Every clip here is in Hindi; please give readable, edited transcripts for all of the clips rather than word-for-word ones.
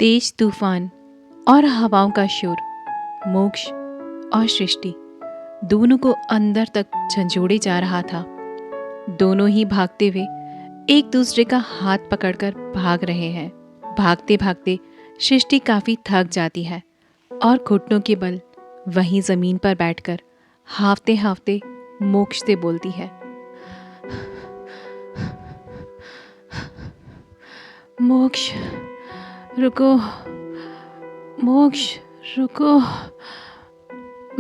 तेज तूफान और हवाओं का शोर मोक्ष और सृष्टि दोनों को अंदर तक झंझोड़े जा रहा था। दोनों ही भागते हुए एक दूसरे का हाथ पकड़कर भाग रहे हैं। भागते भागते सृष्टि काफी थक जाती है और घुटनों के बल वहीं जमीन पर बैठकर हाफते हाफते मोक्ष से बोलती है, मोक्ष रुको, मोक्ष रुको,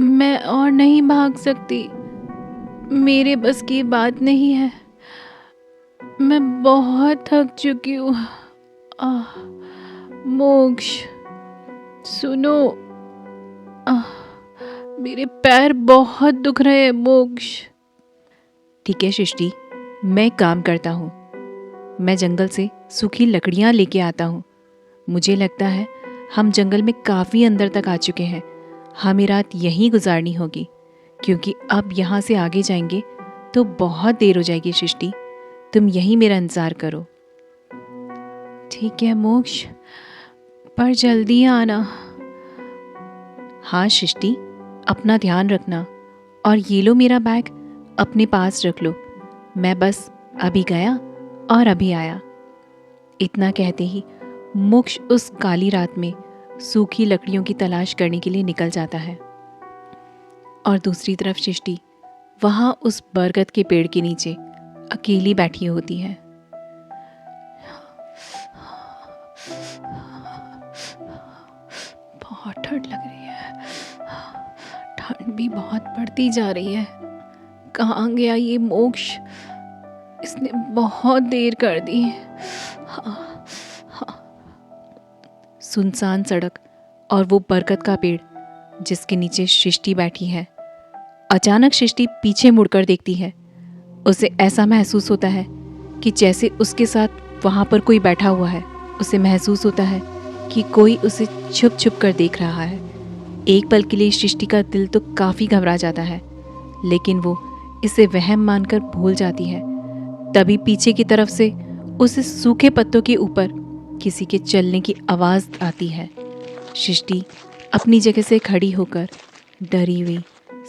मैं और नहीं भाग सकती, मेरे बस की बात नहीं है, मैं बहुत थक चुकी हूँ। मोक्ष सुनो, मेरे पैर बहुत दुख रहे हैं मोक्ष। ठीक है सृष्टि, मैं काम करता हूँ। मैं जंगल से सूखी लकड़ियाँ लेके आता हूँ। मुझे लगता है हम जंगल में काफ़ी अंदर तक आ चुके हैं। हमें रात यहीं गुजारनी होगी, क्योंकि अब यहाँ से आगे जाएंगे तो बहुत देर हो जाएगी। सृष्टि, तुम यहीं मेरा इंतज़ार करो। ठीक है मोक्ष, पर जल्दी आना। हाँ सृष्टि, अपना ध्यान रखना, और ये लो मेरा बैग, अपने पास रख लो। मैं बस अभी गया और अभी आया। इतना कहते ही मोक्ष उस काली रात में सूखी लकड़ियों की तलाश करने के लिए निकल जाता है। और दूसरी तरफ सृष्टि वहां उस बरगद के पेड़ के नीचे अकेली बैठी होती है। बहुत ठंड लग रही है, ठंड भी बहुत बढ़ती जा रही है। कहाँ गया ये मोक्ष? इसने बहुत देर कर दी। सुनसान सड़क और वो बरगद का पेड़ जिसके नीचे सृष्टि बैठी है। अचानक सृष्टि पीछे मुड़कर देखती है। उसे ऐसा महसूस होता है कि जैसे उसके साथ वहाँ पर कोई बैठा हुआ है। उसे महसूस होता है कि कोई उसे छुप छुप कर देख रहा है। एक पल के लिए सृष्टि का दिल तो काफ़ी घबरा जाता है, लेकिन वो इसे वहम मानकर भूल जाती है। तभी पीछे की तरफ से उस सूखे पत्तों के ऊपर किसी के चलने की आवाज़ आती है। सृष्टि अपनी जगह से खड़ी होकर डरी हुई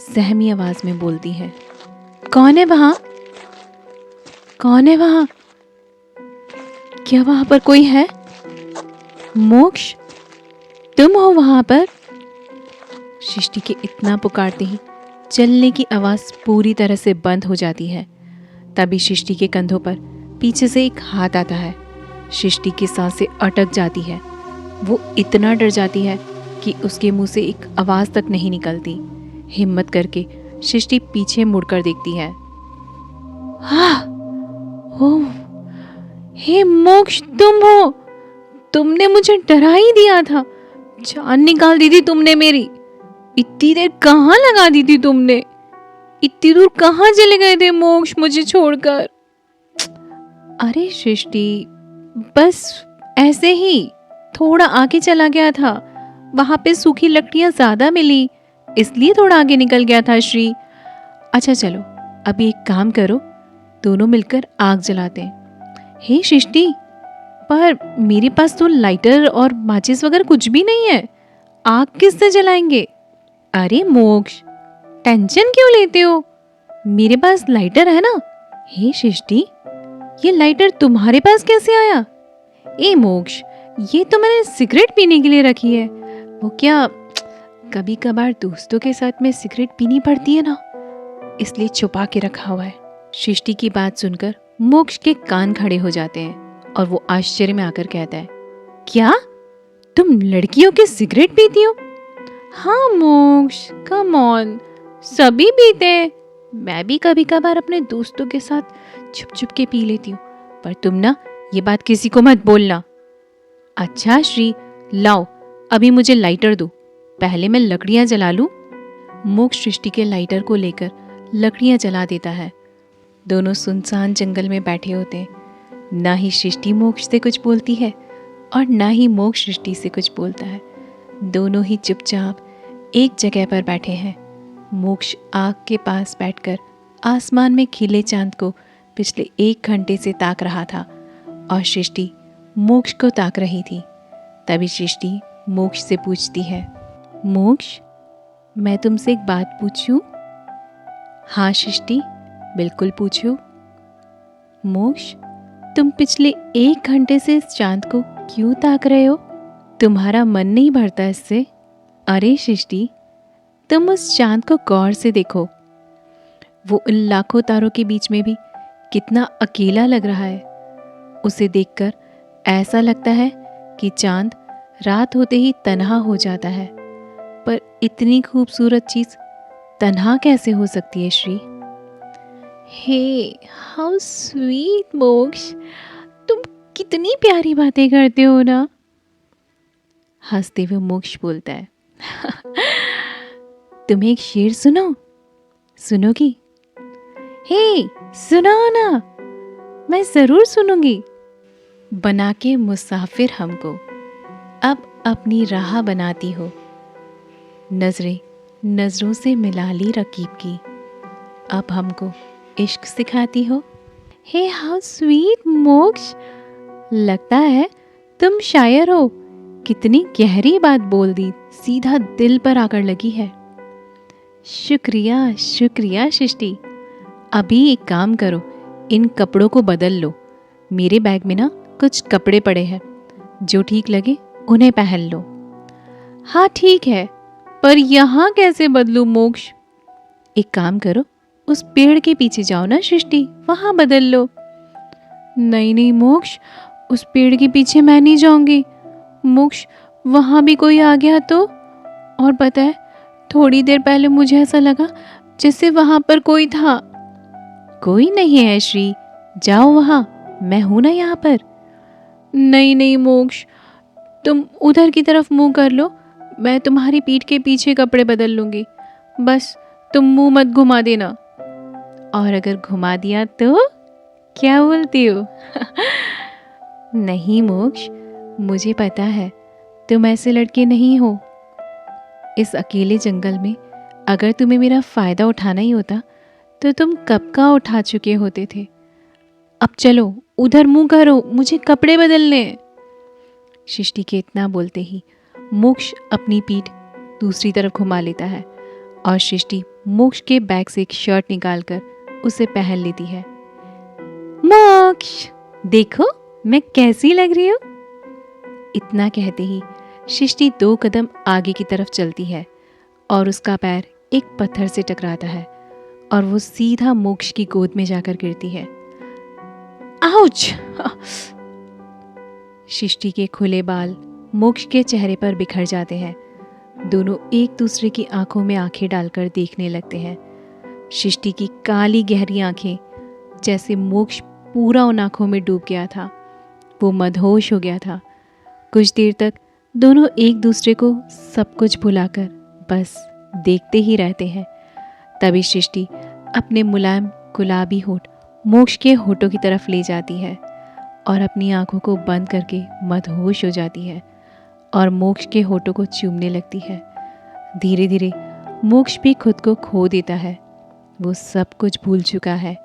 सहमी आवाज़ में बोलती है, कौन है वहाँ? कौन है वहाँ? क्या वहाँ पर कोई है? मोक्ष, तुम हो वहाँ पर? सृष्टि के इतना पुकारते ही चलने की आवाज़ पूरी तरह से बंद हो जाती है। तभी सृष्टि के कंधों पर पीछे से एक हाथ आता है। सृष्टि की सांसें अटक जाती है। वो इतना डर जाती है कि उसके मुंह से एक आवाज़ तक नहीं निकलती। हिम्मत करके सृष्टि पीछे मुड़कर देखती है। हाँ, ओ, हे मोक्ष, तुम हो? तुमने मुझे डरा ही दिया था। जान निकाल दी थी तुमने मेरी। इतनी देर कहाँ लगा दी थी तुमने? इतनी दूर कहाँ चले गए थे मोक्ष मुझे छोड़कर? अरे सृष्टि, बस ऐसे ही थोड़ा आगे चला गया था। वहां पे सूखी लकड़ियां ज्यादा मिली, इसलिए थोड़ा आगे निकल गया था श्री। अच्छा चलो, अभी एक काम करो, दोनों मिलकर आग जलाते हैं। हे सृष्टि, पर मेरे पास तो लाइटर और माचिस वगैरह कुछ भी नहीं है। आग किससे जलाएंगे? अरे मोक्ष, टेंशन क्यों लेते हो? मेरे पास लाइटर है ना। हे सृष्टि, ये लाइटर तुम्हारे पास कैसे आया? ए मोक्ष, ये तो मैंने सिगरेट पीने के लिए रखी है। वो क्या, कभी कभार दोस्तों के साथ में सिगरेट पीनी पड़ती है ना, इसलिए छुपा के रखा हुआ है। सृष्टि की बात सुनकर मोक्ष के कान खड़े हो जाते हैं और वो आश्चर्य में आकर कहता है, क्या तुम लड़कियों की सिगरेट पीती हो? हाँ मोक्ष, कम ऑन, सभी पीते हैं। मैं भी कभी कभार अपने दोस्तों के साथ छुप छुप के पी लेती हूँ, पर तुम ना ये बात किसी को मत बोलना। अच्छा श्री, लाओ अभी मुझे लाइटर दो, पहले मैं लकड़ियां जला लूं। मोक्ष सृष्टि के लाइटर को लेकर लकड़ियां जला देता है। दोनों सुनसान जंगल में बैठे होते हैं। ना ही सृष्टि मोक्ष से कुछ बोलती है और ना ही मोक्ष सृष्टि से कुछ बोलता है। दोनों ही चुपचाप एक जगह पर बैठे हैं। मोक्ष आग के पास बैठकर आसमान में खिले चांद को पिछले 1 घंटे से ताक रहा था और सृष्टि मोक्ष को ताक रही थी। तभी सृष्टि मोक्ष से पूछती है, मोक्ष, मैं तुमसे एक बात पूछूं? हाँ सृष्टि, बिल्कुल पूछो। मोक्ष, तुम पिछले 1 घंटे से इस चांद को क्यों ताक रहे हो? तुम्हारा मन नहीं भरता इससे? अरे सृष्टि, तुम उस चांद को गौर से देखो। वो उन लाखों तारों के बीच में भी कितना अकेला लग रहा है। उसे देखकर ऐसा लगता है कि चांद रात होते ही तन्हा हो जाता है। पर इतनी खूबसूरत चीज तन्हा कैसे हो सकती है श्री? हे, हाउ स्वीट मोक्ष, तुम कितनी प्यारी बातें करते हो ना। हंसते हुए मोक्ष बोलता है, तुम्हें एक शेर सुनोगी? हे, सुनाओ ना, मैं जरूर सुनूंगी। बना के मुसाफिर हमको अब अपनी राह बनाती हो, नजरें नजरों से मिला ली रकीब की, अब हमको इश्क सिखाती हो। हे हाउ स्वीट मोक्ष, लगता है तुम शायर हो। कितनी गहरी बात बोल दी, सीधा दिल पर आकर लगी है। शुक्रिया शुक्रिया सृष्टि। अभी एक काम करो, इन कपड़ों को बदल लो। मेरे बैग में ना कुछ कपड़े पड़े हैं, जो ठीक लगे उन्हें पहन लो। हाँ ठीक है, पर यहाँ कैसे बदलूं मोक्ष? एक काम करो, उस पेड़ के पीछे जाओ ना सृष्टि, वहां बदल लो। नहीं नहीं मोक्ष, उस पेड़ के पीछे मैं नहीं जाऊंगी। मोक्ष, वहां भी कोई आ गया तो? और पता है, थोड़ी देर पहले मुझे ऐसा लगा जैसे वहां पर कोई था। कोई नहीं है श्री, जाओ वहां, मैं हूं ना यहाँ पर। नहीं नहीं मोक्ष, तुम उधर की तरफ मुंह कर लो, मैं तुम्हारी पीठ के पीछे कपड़े बदल लूंगी। बस तुम मुंह मत घुमा देना। और अगर घुमा दिया तो क्या बोलती हो? नहीं मोक्ष, मुझे पता है तुम ऐसे लड़के नहीं हो। इस अकेले जंगल में अगर तुम्हें मेरा फायदा उठाना ही होता तो तुम कब का उठा चुके होते थे। अब चलो उधर मुंह करो, मुझे कपड़े बदलने हैं। सृष्टि के इतना बोलते ही मोक्ष अपनी पीठ दूसरी तरफ घुमा लेता है और सृष्टि मोक्ष के बैग से एक शर्ट निकालकर उसे पहन लेती है। मोक्ष, देखो मैं कैसी लग रही हूँ? इतना कहते ही सृष्टि 2 कदम आगे की तरफ चलती है और उसका पैर एक पत्थर से टकराता है और वो सीधा मोक्ष की गोद में जाकर गिरती है। आउच! सृष्टि के खुले बाल मोक्ष के चेहरे पर बिखर जाते हैं। दोनों एक दूसरे की आंखों में आंखें डालकर देखने लगते हैं। सृष्टि की काली गहरी आंखें, जैसे मोक्ष पूरा उन आंखों में डूब गया था। वो मदहोश हो गया था। कुछ देर तक दोनों एक दूसरे को सब कुछ भुलाकर बस देखते ही रहते हैं। तभी सृष्टि अपने मुलायम गुलाबी होठ मोक्ष के होठों की तरफ ले जाती है और अपनी आंखों को बंद करके मदहोश हो जाती है और मोक्ष के होठों को चूमने लगती है। धीरे धीरे मोक्ष भी खुद को खो देता है। वो सब कुछ भूल चुका है।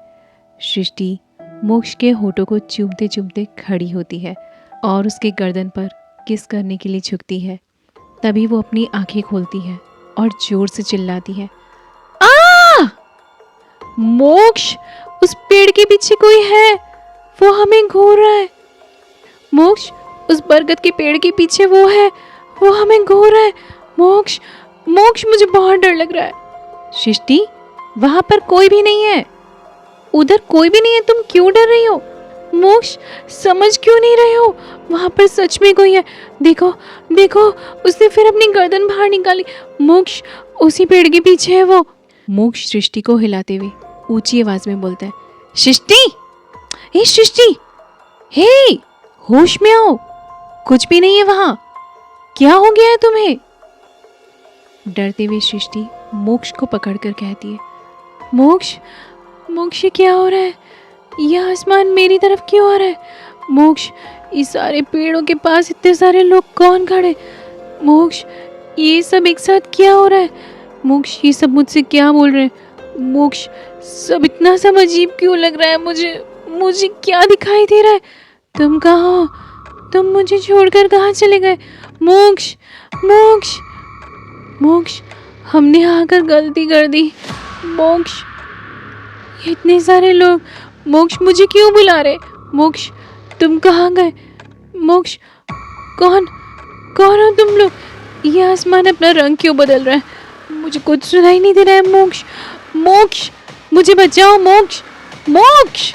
सृष्टि मोक्ष के होठों को चूमते चूमते खड़ी होती है और उसके गर्दन पर किस करने के लिए झुकती है। तभी वो अपनी आंखें खोलती है और जोर से चिल्लाती है, आ! मोक्ष, उस पेड़ के पीछे कोई है, वो हमें घूर रहा है। मोक्ष, उस बरगद के पेड़ के पीछे वो है, वो हमें घूर रहा है। मोक्ष, मोक्ष, मुझे बहुत डर लग रहा है। सृष्टि, वहां पर कोई भी नहीं है, उधर कोई भी नहीं है, तुम क्यों डर रही हो? मोक्ष, समझ क्यों नहीं रहे हो? वहां पर सच में कोई है। देखो देखो, उसने फिर अपनी गर्दन बाहर निकाली। मोक्ष, उसी पेड़ के पीछे है वो। मोक्ष सृष्टि को हिलाते हुए ऊंची आवाज में बोलता है, सृष्टि, हे सृष्टि, हे, होश में आओ, कुछ भी नहीं है वहां, क्या हो गया है तुम्हें? डरते हुए सृष्टि मोक्ष को पकड़कर कहती है, मोक्ष, मोक्ष, ये क्या हो रहा है? यह आसमान मेरी तरफ क्यों आ रहा है? मोक्ष, इस सारे पेड़ों के पास इतने सारे लोग कौन खड़े? मोक्ष, ये सब एक साथ क्या हो रहा है? मोक्ष, ये सब मुझसे क्या बोल रहे हैं? मोक्ष, सब इतना सब अजीब क्यों लग रहा है मुझे? मुझे क्या दिखाई दे रहा है? तुम कहाँ हो? तुम मुझे छोड़कर कहाँ चले गए? मोक्ष, मोक्ष, मोक्ष, हमने आकर गलती कर दी। मोक्ष, ये इतने सारे लोग, मोक्ष मुझे क्यों बुला रहे? मोक्ष, तुम कहाँ गए? मोक्ष, कौन कौन हो तुम लोग? ये आसमान अपना रंग क्यों बदल रहा है? मुझे कुछ सुनाई नहीं दे रहा है। मोक्ष, मोक्ष, मुझे बचाओ। मोक्ष, मोक्ष।